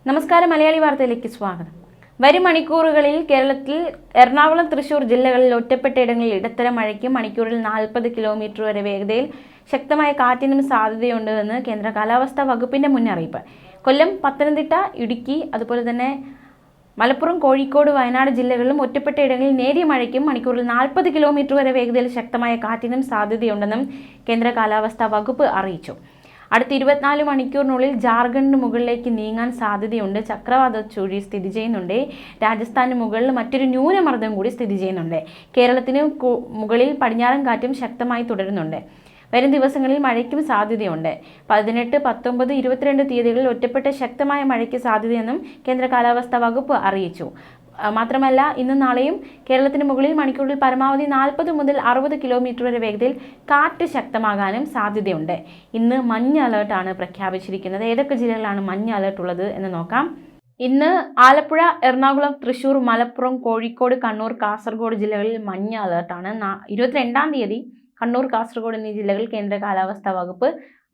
നമസ്കാരം, മലയാളി വാർത്തയിലേക്ക് സ്വാഗതം. വരും മണിക്കൂറുകളിൽ കേരളത്തിൽ എറണാകുളം, തൃശൂർ ജില്ലകളിൽ ഒറ്റപ്പെട്ട ഇടങ്ങളിൽ ഇടത്തരം മഴയ്ക്കും മണിക്കൂറിൽ 40 കിലോമീറ്റർ വരെ വേഗതയിൽ ശക്തമായ കാറ്റിനും സാധ്യതയുണ്ടെന്ന് കേന്ദ്ര കാലാവസ്ഥാ വകുപ്പിന്റെ മുന്നറിയിപ്പ്. കൊല്ലം, പത്തനംതിട്ട, ഇടുക്കി, അതുപോലെ തന്നെ മലപ്പുറം, കോഴിക്കോട്, വയനാട് ജില്ലകളിലും ഒറ്റപ്പെട്ട ഇടങ്ങളിൽ നേരിയ മഴയ്ക്കും മണിക്കൂറിൽ 40 കിലോമീറ്റർ വരെ വേഗതയിൽ ശക്തമായ കാറ്റിനും സാധ്യതയുണ്ടെന്നും കേന്ദ്ര കാലാവസ്ഥാ വകുപ്പ് അറിയിച്ചു. അടുത്ത 24 മണിക്കൂറിനുള്ളിൽ ജാർഖണ്ഡിന് മുകളിലേക്ക് നീങ്ങാൻ സാധ്യതയുണ്ട്. ചക്രവാത ചുഴി സ്ഥിതി ചെയ്യുന്നുണ്ട്. രാജസ്ഥാന് മുകളിൽ മറ്റൊരു ന്യൂനമർദ്ദം കൂടി സ്ഥിതി ചെയ്യുന്നുണ്ട്. കേരളത്തിന് മുകളിൽ പടിഞ്ഞാറൻ കാറ്റും ശക്തമായി തുടരുന്നുണ്ട്. വരും ദിവസങ്ങളിൽ മഴയ്ക്കും സാധ്യതയുണ്ട്. 18, 19, 22 തീയതികളിൽ ഒറ്റപ്പെട്ട ശക്തമായ മഴയ്ക്ക് സാധ്യതയെന്നും കേന്ദ്ര കാലാവസ്ഥാ വകുപ്പ് അറിയിച്ചു. മാത്രമല്ല, ഇന്നും നാളെയും കേരളത്തിന് മുകളിൽ മണിക്കൂറിൽ പരമാവധി 40 മുതൽ 60 കിലോമീറ്റർ വരെ വേഗതയിൽ കാറ്റ് ശക്തമാകാനും സാധ്യതയുണ്ട്. ഇന്ന് മഞ്ഞ അലേർട്ടാണ് പ്രഖ്യാപിച്ചിരിക്കുന്നത്. ഏതൊക്കെ ജില്ലകളിലാണ് മഞ്ഞ അലേർട്ട് ഉള്ളത് എന്ന് നോക്കാം. ഇന്ന് ആലപ്പുഴ, എറണാകുളം, തൃശൂർ, മലപ്പുറം, കോഴിക്കോട്, കണ്ണൂർ, കാസർഗോഡ് ജില്ലകളിൽ മഞ്ഞ അലേർട്ടാണ്. 22-ാം തീയതി കണ്ണൂർ, കാസർഗോഡ് എന്നീ ജില്ലകളിൽ കേന്ദ്ര കാലാവസ്ഥാ വകുപ്പ്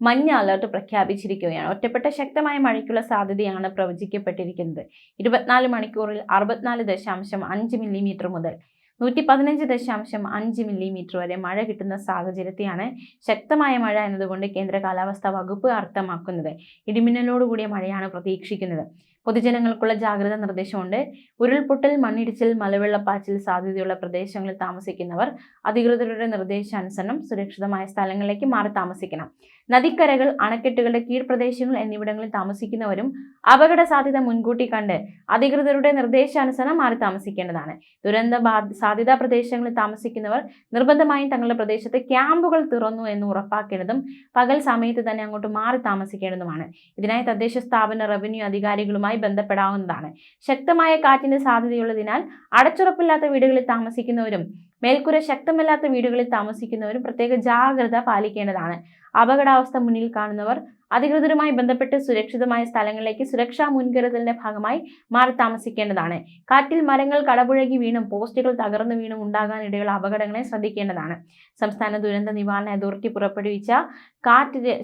മഞ്ഞ അലേർട്ട് പ്രഖ്യാപിച്ചിരിക്കുകയാണ്. ഒറ്റപ്പെട്ട ശക്തമായ മഴയ്ക്കുള്ള സാധ്യതയാണ് പ്രവചിക്കപ്പെട്ടിരിക്കുന്നത്. 24 മണിക്കൂറിൽ 64.5 മില്ലിമീറ്റർ മുതൽ 115.5 മില്ലിമീറ്റർ വരെ മഴ കിട്ടുന്ന സാഹചര്യത്തെയാണ് ശക്തമായ മഴ എന്നതുകൊണ്ട് കേന്ദ്ര കാലാവസ്ഥാ വകുപ്പ് അർത്ഥമാക്കുന്നത്. ഇടിമിന്നലോടുകൂടിയ മഴയാണ് പ്രതീക്ഷിക്കുന്നത്. പൊതുജനങ്ങൾക്കുള്ള ജാഗ്രതാ നിർദ്ദേശമുണ്ട്. ഉരുൾപൊട്ടൽ, മണ്ണിടിച്ചിൽ, മലവെള്ളപ്പാച്ചിൽ സാധ്യതയുള്ള പ്രദേശങ്ങളിൽ താമസിക്കുന്നവർ അധികൃതരുടെ നിർദ്ദേശാനുസരണം സുരക്ഷിതമായ സ്ഥലങ്ങളിലേക്ക് മാറി താമസിക്കണം. നദിക്കരകൾ, അണക്കെട്ടുകളുടെ കീഴ്പ്രദേശങ്ങൾ എന്നിവിടങ്ങളിൽ താമസിക്കുന്നവരും അപകട സാധ്യത മുൻകൂട്ടി കണ്ട് അധികൃതരുടെ നിർദ്ദേശാനുസരണം മാറി താമസിക്കേണ്ടതാണ്. ദുരന്ത സാധ്യതാ പ്രദേശങ്ങളിൽ താമസിക്കുന്നവർ നിർബന്ധമായും തങ്ങളുടെ പ്രദേശത്ത് ക്യാമ്പുകൾ തുറന്നു എന്ന് ഉറപ്പാക്കേണ്ടതും പകൽ സമയത്ത് തന്നെ അങ്ങോട്ട് മാറി താമസിക്കേണ്ടതുമാണ്. ഇതിനായി തദ്ദേശ സ്ഥാപന, റവന്യൂ അധികാരികളുമായി ബന്ധപ്പെടാവുന്നതാണ്. ശക്തമായ കാറ്റിന് സാധ്യതയുള്ളതിനാൽ അടച്ചുറപ്പില്ലാത്ത വീടുകളിൽ താമസിക്കുന്നവരും മേൽക്കൂര ശക്തമല്ലാത്ത വീടുകളിൽ താമസിക്കുന്നവരും പ്രത്യേക ജാഗ്രത പാലിക്കേണ്ടതാണ്. അപകടാവസ്ഥ മുന്നിൽ കാണുന്നവർ അധികൃതരുമായി ബന്ധപ്പെട്ട് സുരക്ഷിതമായ സ്ഥലങ്ങളിലേക്ക് സുരക്ഷാ മുൻകരുതലിന്റെ ഭാഗമായി മാറി താമസിക്കേണ്ടതാണ്. കാറ്റിൽ മരങ്ങൾ കടപുഴകി വീണും പോസ്റ്റുകൾ തകർന്നു വീണും ഉണ്ടാകാനിടയുള്ള അപകടങ്ങളെ ശ്രദ്ധിക്കേണ്ടതാണ്. സംസ്ഥാന ദുരന്ത നിവാരണ അതോറിറ്റി പുറപ്പെടുവിച്ച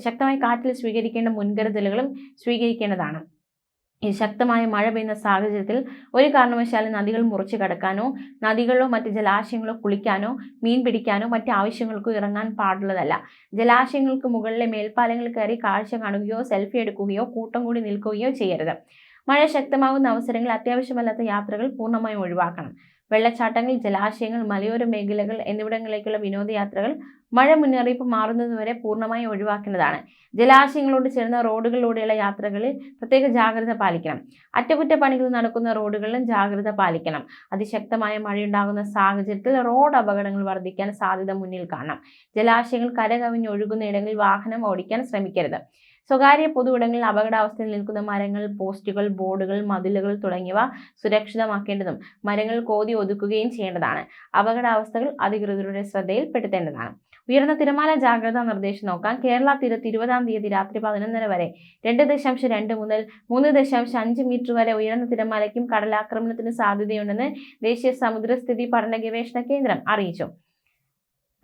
ശക്തമായ കാറ്റിൽ സ്വീകരിക്കേണ്ട മുൻകരുതലുകളും സ്വീകരിക്കേണ്ടതാണ്. ഈ ശക്തമായ മഴ പെയ്യുന്ന സാഹചര്യത്തിൽ ഒരു കാരണവശാലും നദികൾ മുറിച്ചു കടക്കാനോ നദികളിലോ മറ്റ് ജലാശയങ്ങളോ കുളിക്കാനോ മീൻ പിടിക്കാനോ മറ്റ് ആവശ്യങ്ങൾക്കോ ഇറങ്ങാൻ പാടുള്ളതല്ല. ജലാശയങ്ങൾക്ക് മുകളിലെ മേൽപ്പാലങ്ങൾ കയറി കാഴ്ച കാണുകയോ സെൽഫി എടുക്കുകയോ കൂട്ടം കൂടി നിൽക്കുകയോ ചെയ്യരുത്. മഴ ശക്തമാകുന്ന അവസരങ്ങളിൽ അത്യാവശ്യമല്ലാത്ത യാത്രകൾ പൂർണ്ണമായും ഒഴിവാക്കണം. വെള്ളച്ചാട്ടങ്ങൾ, ജലാശയങ്ങൾ, മലയോര മേഖലകൾ എന്നിവിടങ്ങളിലേക്കുള്ള വിനോദയാത്രകൾ മഴ മുന്നറിയിപ്പ് മാറുന്നതുവരെ പൂർണ്ണമായും ഒഴിവാക്കേണ്ടതാണ്. ജലാശയങ്ങളോട് ചേർന്ന റോഡുകളിലൂടെയുള്ള യാത്രകളിൽ പ്രത്യേക ജാഗ്രത പാലിക്കണം. അറ്റകുറ്റപ്പണികൾ നടക്കുന്ന റോഡുകളിലും ജാഗ്രത പാലിക്കണം. അതിശക്തമായ മഴയുണ്ടാകുന്ന സാഹചര്യത്തിൽ റോഡ് അപകടങ്ങൾ വർദ്ധിക്കാൻ സാധ്യത മുന്നിൽ കാണാം. ജലാശയങ്ങൾ കരകവിഞ്ഞ് ഒഴുകുന്ന ഇടങ്ങളിൽ വാഹനം ഓടിക്കാൻ ശ്രമിക്കരുത്. സ്വകാര്യ പൊതു ഇടങ്ങളിൽ അപകടാവസ്ഥയിൽ നിൽക്കുന്ന മരങ്ങൾ, പോസ്റ്റുകൾ, ബോർഡുകൾ, മതിലുകൾ തുടങ്ങിയവ സുരക്ഷിതമാക്കേണ്ടതും മരങ്ങൾ കോതി ഒതുക്കുകയും ചെയ്യേണ്ടതാണ്. അപകടാവസ്ഥകൾ അധികൃതരുടെ ശ്രദ്ധയിൽപ്പെടുത്തേണ്ടതാണ്. ഉയർന്ന തിരമാല ജാഗ്രതാ നിർദ്ദേശം നോക്കാം. കേരള തീരത്ത് 20-ാം തീയതി രാത്രി 11:30 വരെ 2.2 മുതൽ 3.5 മീറ്റർ വരെ ഉയർന്ന തിരമാലയ്ക്കും കടലാക്രമണത്തിന് സാധ്യതയുണ്ടെന്ന് ദേശീയ സമുദ്രസ്ഥിതി പഠന ഗവേഷണ കേന്ദ്രം അറിയിച്ചു.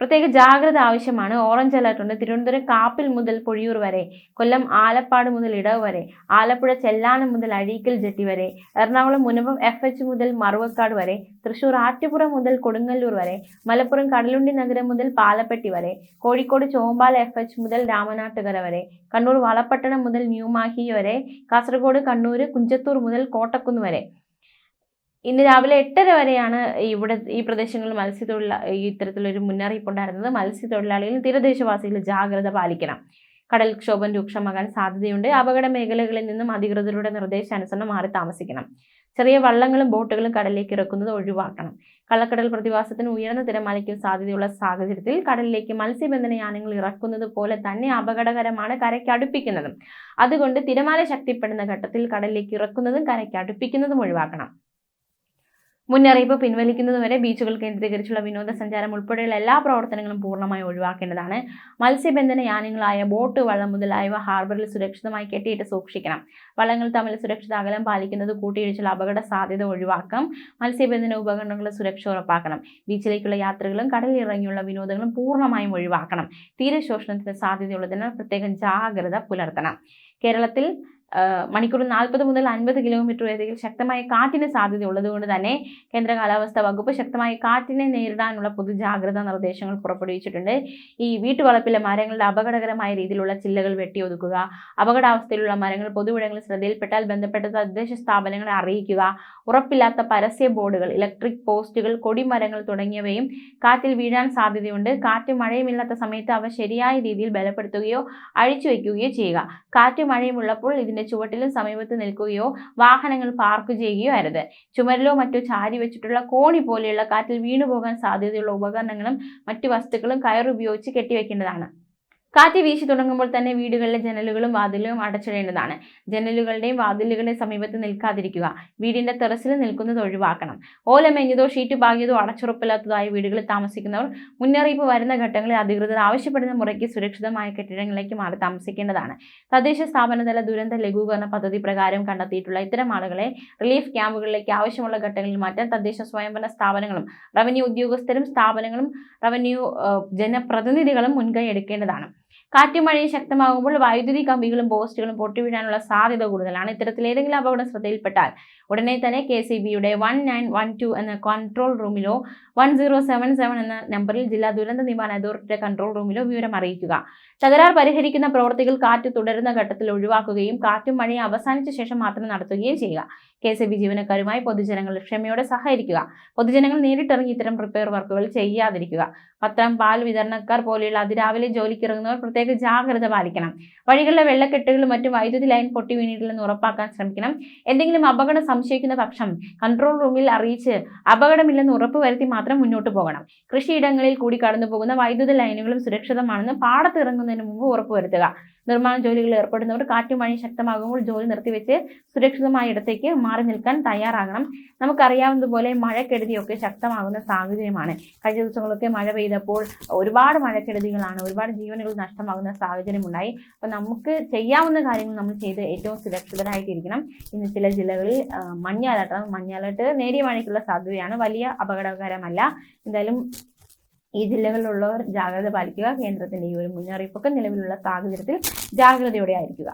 പ്രത്യേക ജാഗ്രത ആവശ്യമാണ്. ഓറഞ്ച് അലർട്ട് ഉണ്ട്. തിരുവനന്തപുരം കാപ്പിൽ മുതൽ പൊഴിയൂർ വരെ, കൊല്ലം ആലപ്പാട് മുതൽ ഇടവ് വരെ, ആലപ്പുഴ ചെല്ലാനം മുതൽ അഴീക്കൽ ജെട്ടി വരെ, എറണാകുളം മുനമ്പം FH മുതൽ മറുവക്കാട് വരെ, തൃശൂർ ആറ്റുപുറം മുതൽ കൊടുങ്ങല്ലൂർ വരെ, മലപ്പുറം കടലുണ്ടി നഗരം മുതൽ പാലപ്പെട്ടി വരെ, കോഴിക്കോട് ചോമ്പാല FH മുതൽ രാമനാട്ടുകര വരെ, കണ്ണൂർ വളപട്ടണം മുതൽ ന്യൂമാഹി വരെ, കാസർഗോഡ്, കണ്ണൂർ, കുഞ്ചത്തൂർ മുതൽ കോട്ടക്കുന്ന് വരെ. ഇന്ന് രാവിലെ 8:30 വരെയാണ് ഈ പ്രദേശങ്ങളിൽ ഇത്തരത്തിലൊരു മുന്നറിയിപ്പ് ഉണ്ടായിരുന്നത്. മത്സ്യത്തൊഴിലാളികളും തീരദേശവാസികളും ജാഗ്രത പാലിക്കണം. കടൽക്ഷോഭം രൂക്ഷമാകാൻ സാധ്യതയുണ്ട്. അപകട മേഖലകളിൽ നിന്നും അധികൃതരുടെ നിർദ്ദേശാനുസരണം മാറി താമസിക്കണം. ചെറിയ വള്ളങ്ങളും ബോട്ടുകളും കടലിലേക്ക് ഇറക്കുന്നത് ഒഴിവാക്കണം. കള്ളക്കടൽ പ്രതിഭാസത്തിന് ഉയർന്ന തിരമാലയ്ക്കും സാധ്യതയുള്ള സാഹചര്യത്തിൽ കടലിലേക്ക് മത്സ്യബന്ധന യാനങ്ങൾ ഇറക്കുന്നത് പോലെ തന്നെ അപകടകരമാണ് കരയ്ക്ക് അടുപ്പിക്കുന്നതും. അതുകൊണ്ട് തിരമാല ശക്തിപ്പെടുന്ന ഘട്ടത്തിൽ കടലിലേക്ക് ഇറക്കുന്നതും കരയ്ക്ക് അടുപ്പിക്കുന്നതും ഒഴിവാക്കണം. മുന്നറിയിപ്പ് പിൻവലിക്കുന്നതുവരെ ബീച്ചുകൾ കേന്ദ്രീകരിച്ചുള്ള വിനോദസഞ്ചാരം ഉൾപ്പെടെയുള്ള എല്ലാ പ്രവർത്തനങ്ങളും പൂർണ്ണമായി ഒഴിവാക്കേണ്ടതാണ്. മത്സ്യബന്ധന യാനങ്ങളായ ബോട്ട്, വള്ളം മുതലായവ ഹാർബറിൽ സുരക്ഷിതമായി കെട്ടിയിട്ട് സൂക്ഷിക്കണം. വള്ളങ്ങൾ തമ്മിൽ സുരക്ഷിത അകലം പാലിക്കുന്നത് കൂട്ടിയിടിച്ചുള്ള അപകട സാധ്യത ഒഴിവാക്കാം. മത്സ്യബന്ധന ഉപകരണങ്ങളുടെ സുരക്ഷ ഉറപ്പാക്കണം. ബീച്ചിലേക്കുള്ള യാത്രകളും കടലിലിറങ്ങിയുള്ള വിനോദങ്ങളും പൂർണ്ണമായും ഒഴിവാക്കണം. തീരശോഷണത്തിന് സാധ്യതയുള്ളതിനാൽ പ്രത്യേകം ജാഗ്രത പുലർത്തണം. കേരളത്തിൽ മണിക്കൂർ 40 മുതൽ 50 കിലോമീറ്റർ വേഗതയിൽ ശക്തമായ കാറ്റിന് സാധ്യത ഉള്ളതുകൊണ്ട് തന്നെ കേന്ദ്ര കാലാവസ്ഥാ വകുപ്പ് ശക്തമായ കാറ്റിനെ നേരിടാനുള്ള പൊതുജാഗ്രതാ നിർദ്ദേശങ്ങൾ പുറപ്പെടുവിച്ചിട്ടുണ്ട്. ഈ വീട്ടുവളപ്പിലെ മരങ്ങളുടെ അപകടകരമായ രീതിയിലുള്ള ചില്ലകൾ വെട്ടിയൊതുക്കുക, അപകടാവസ്ഥയിലുള്ള മരങ്ങൾ പൊതുവിടങ്ങളിൽ ശ്രദ്ധയിൽപ്പെട്ടാൽ ബന്ധപ്പെട്ട തദ്ദേശ സ്ഥാപനങ്ങളെ അറിയിക്കുക, ഉറപ്പില്ലാത്ത പരസ്യ ബോർഡുകൾ, ഇലക്ട്രിക് പോസ്റ്റുകൾ, കൊടിമരങ്ങൾ തുടങ്ങിയവയും കാറ്റിൽ വീഴാൻ സാധ്യതയുണ്ട്. കാറ്റ് മഴയുമില്ലാത്ത സമയത്ത് അവ ശരിയായ രീതിയിൽ ബലപ്പെടുത്തുകയോ അഴിച്ചു വയ്ക്കുകയോ ചെയ്യുക. കാറ്റ് മഴയും ഉള്ളപ്പോൾ ഇതിന്റെ ചുവട്ടിലും സമീപത്ത് നിൽക്കുകയോ വാഹനങ്ങൾ പാർക്ക് ചെയ്യുകയോ അരുത്. ചുമരിലോ മറ്റോ ചാരി വെച്ചിട്ടുള്ള കോണി പോലെയുള്ള കാറ്റിൽ വീണുപോകാൻ സാധ്യതയുള്ള ഉപകരണങ്ങളും മറ്റു വസ്തുക്കളും കയറുപയോഗിച്ച് കെട്ടിവെക്കേണ്ടതാണ്. കാറ്റ് വീശി തുടങ്ങുമ്പോൾ തന്നെ വീടുകളിലെ ജനലുകളും വാതിലുകളും അടച്ചിടേണ്ടതാണ്. ജനലുകളുടെയും വാതിലുകളുടെയും സമീപത്ത് നിൽക്കാതിരിക്കുക. വീടിന്റെ ടെറസിൽ നിൽക്കുന്നത് ഒഴിവാക്കണം. ഓല മേഞ്ഞതോ ഷീറ്റ് പാകിയതോ അടച്ചുറപ്പില്ലാത്തതായ വീടുകളിൽ താമസിക്കുന്നവർ മുന്നറിയിപ്പ് വരുന്ന ഘട്ടങ്ങളിൽ അധികൃതർ ആവശ്യപ്പെടുന്ന മുറയ്ക്ക് സുരക്ഷിതമായ കെട്ടിടങ്ങളിലേക്ക് മാറി താമസിക്കേണ്ടതാണ്. തദ്ദേശ സ്ഥാപനതല ദുരന്ത ലഘൂകരണ പദ്ധതി പ്രകാരം കണ്ടെത്തിയിട്ടുള്ള ഇത്തരം ആളുകളെ റിലീഫ് ക്യാമ്പുകളിലേക്ക് ആവശ്യമുള്ള ഘട്ടങ്ങളിൽ മാറ്റാൻ തദ്ദേശ സ്വയംഭരണ സ്ഥാപനങ്ങളും റവന്യൂ ഉദ്യോഗസ്ഥരും സ്ഥാപനങ്ങളും റവന്യൂ ജനപ്രതിനിധികളും മുൻകൈ എടുക്കേണ്ടതാണ്. കാറ്റും മഴയും ശക്തമാകുമ്പോൾ വൈദ്യുതി കമ്പികളും പോസ്റ്റുകളും പൊട്ടിവീഴാനുള്ള സാധ്യത കൂടുതലാണ്. ഇത്തരത്തിൽ ഏതെങ്കിലും അപകടം ശ്രദ്ധയിൽപ്പെട്ടാൽ ഉടനെ തന്നെ KCBയുടെ 1912 എന്ന കൺട്രോൾ റൂമിലോ 1077 എന്ന നമ്പറിൽ ജില്ലാ ദുരന്ത നിവാരണ അതോറിറ്റിയുടെ കൺട്രോൾ റൂമിലോ വിവരം അറിയിക്കുക. തകരാർ പരിഹരിക്കുന്ന പ്രവൃത്തികൾ കാറ്റ് തുടരുന്ന ഘട്ടത്തിൽ ഒഴിവാക്കുകയും കാറ്റും മഴയും അവസാനിച്ച ശേഷം മാത്രം നടത്തുകയും ചെയ്യുക. KCB ജീവനക്കാരുമായി പൊതുജനങ്ങൾ ക്ഷമയോടെ സഹകരിക്കുക. പൊതുജനങ്ങൾ നേരിട്ടിറങ്ങി ഇത്തരം റിപ്പയർ വർക്കുകൾ ചെയ്യാതിരിക്കുക. പത്രം, പാൽ വിതരണക്കാർ പോലെയുള്ള അതിരാവിലെ ജോലിക്കിറങ്ങുന്നവർ പ്രത്യേക ജാഗ്രത പാലിക്കണം. വഴികളിലെ വെള്ളക്കെട്ടുകളും മറ്റും വൈദ്യുതി ലൈൻ പൊട്ടി വീണിട്ടില്ലെന്ന് ഉറപ്പാക്കാൻ ശ്രമിക്കണം. എന്തെങ്കിലും അപകടം സംശയിക്കുന്ന പക്ഷം കൺട്രോൾ റൂമിൽ അറിയിച്ച് അപകടമില്ലെന്ന് ഉറപ്പുവരുത്തി മാത്രം മുന്നോട്ട് പോകണം. കൃഷിയിടങ്ങളിൽ കൂടി കടന്നു പോകുന്ന വൈദ്യുത ലൈനുകളും സുരക്ഷിതമാണെന്ന് പാടത്ത് ഇറങ്ങുന്നതിന് മുമ്പ് ഉറപ്പുവരുത്തുക. നിർമ്മാണ ജോലികളിൽ ഏർപ്പെടുന്നവർ കാറ്റും മഴയും ശക്തമാകുമ്പോൾ ജോലി നിർത്തിവെച്ച് സുരക്ഷിതമായ ഇടത്തേക്ക് മാറി നിൽക്കാൻ തയ്യാറാകണം. നമുക്കറിയാവുന്നതുപോലെ മഴക്കെടുതിയൊക്കെ ശക്തമാകുന്ന സാഹചര്യമാണ്. കഴിഞ്ഞ ദിവസങ്ങളൊക്കെ മഴ പെയ്തപ്പോൾ ഒരുപാട് മഴക്കെടുതികളാണ്, ഒരുപാട് ജീവനുകൾ നഷ്ടമാകുന്ന സാഹചര്യം ഉണ്ടായി. അപ്പോൾ നമുക്ക് ചെയ്യാവുന്ന കാര്യങ്ങൾ നമ്മൾ ചെയ്ത് ഏറ്റവും സുരക്ഷിതരായിട്ടിരിക്കണം. ഇന്ന് ചില ജില്ലകളിൽ മഞ്ഞ അലർട്ടാണ്. മഞ്ഞ അലർട്ട് നേരിയ മഴയ്ക്കുള്ള സാധ്യതയാണ്, വലിയ അപകടകരമല്ല. എന്തായാലും ഈ ജില്ലകളിലുള്ളവർ ജാഗ്രത പാലിക്കുക. കേന്ദ്രത്തിന്റെ ഈ ഒരു മുന്നറിയിപ്പൊക്കെ നിലവിലുള്ള സാഹചര്യത്തിൽ ജാഗ്രതയോടെ ആയിരിക്കുക.